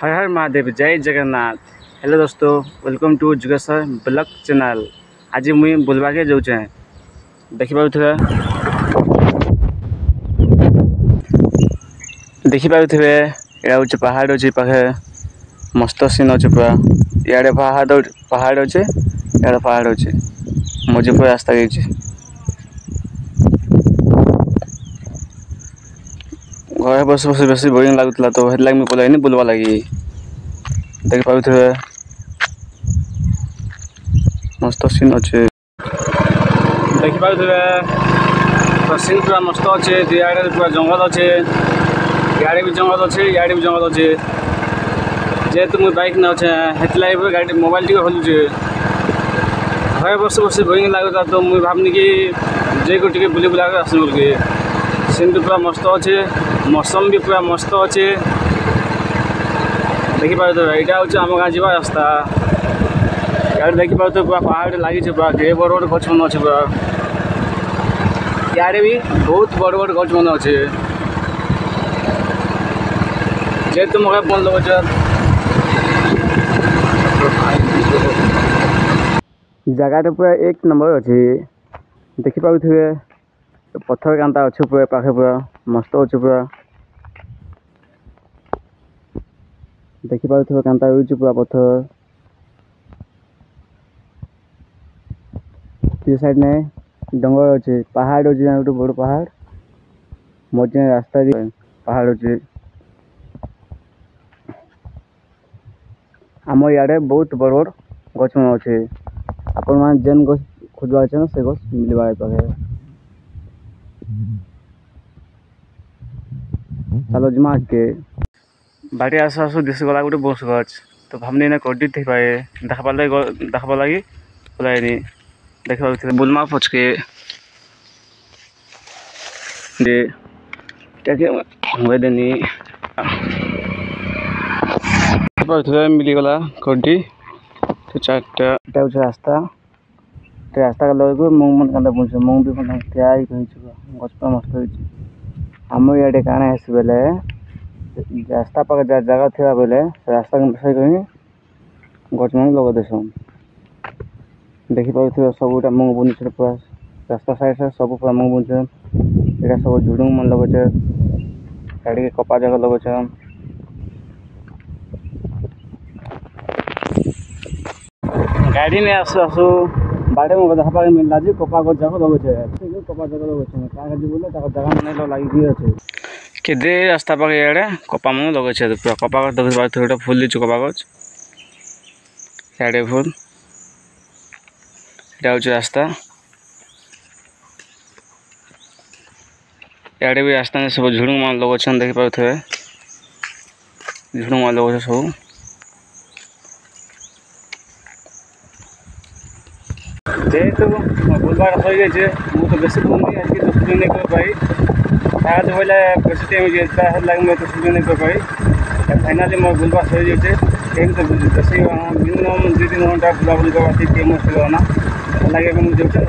हर हर महादेव जय जगन्नाथ। हेलो दोस्तों, welcome to Jugeshwar blog channel. आज मुई बुलवाके जाऊे देखिपे यहाँ हूँ पहाड़ अच्छे पाखे मस्त सीन अच्छे पूरा। इे पहाड़ अच्छे इे पहाड़ अच्छे मझे पूरा रास्ता गई घर बस बस बेस बोरिंग लगुला तो लगे मुझे पलायनी बुलवा लगी। देखिपे मस्त सीन अच्छे देखिपे तो सीन पूरा मस्त अच्छे। इे पूरा जंगल अच्छे, इे भी जंगल अच्छे, इे भी जंगल अच्छे। जेहेतु मुझे बाइक न अच्छे हेतु गाड़ी मोबाइल टी हलुचे। घर बस बस बोरिंग लगुला तो मुझे भावनी कि जे को टे बुले बुला आस बोल के। सीन भी पूरा मस्त अच्छे, मौसम भी पूरा मस्त अच्छे। देखिपे तो यहाँ हूँ आम गाँ जा रास्ता। यार देखिपे तो पूरा पहाड़ लगी पूरा ढेर बड़ बड़ गच मन अच्छे पूरा। इे भी बहुत बड़ बड़ गच मन अच्छे। जेहेतु मोबाइल फोन लगे जगह पूरा एक नंबर अच्छे। देखिपे पत्थर कांता अच्छे पूरा पाखे पूरा मस्त अच्छे पूरा। देखिपे कांता पूरा पत्थर साइड में डंगर अच्छे, पहाड़ अच्छे गोटे बड़ पहाड़ मझे रास्ता पहाड़ अच्छे। आम इे बहुत बड़ बड़ गच मन अच्छे। आपण मैंने जेन गछ खोजा से गछ मिलवा पाखे। चलो जमा के बाटे आसु आसु दिश गला गोटे बस गच तो भावनी ना कड़ी थी पाए देखा लगी पलायनी देखा बुलमा पचके देनी मिलीगला कड़ी तो चार्टा रास्ता रास्ता का लगे मुंग मन क्या बुझे मुंग भी तैयारी गच मस्त हो। आम इे काण आस बेले रास्ता पाखे जगह थी बेले रास्ता सही गच मन लगे देसन। देखिपे सब मुंग बुनी पूरा रास्ता साइड से सब पूरा मुंग बुन ये सब झुड़ुंग मन लगे गाड़ी के कपा जगह लगे। गाड़ी नहीं आसु आसु बाटे में देखा मिलला जी कपा गच जगह लगे कपा जगह लगे बोले जगह मन लगी अच्छे केदे रास्ता पाखे इे कपा मन लगे पूरा कपा गच देखिए फुल लीचु कपा गच इे फुल यहाँ हूँ रास्ता। इे भी रास्ता सब झुड़ुंग मान लगे देखिपे झुड़ुंग मान लगे सब। जेहेतु बुलवार हो गए मुझे बेस बुनी आज तो सुधी नहीं कर पाई आज बोले बेस टाइम लगे मैं तो सुधी नहीं कर पाई। फाइनाली मोर बुलवा हो जाए तो बेस मिनिमम 2-3 घंटा बुलाबुली करवा 3 मुझे लगे मुझे जाऊँ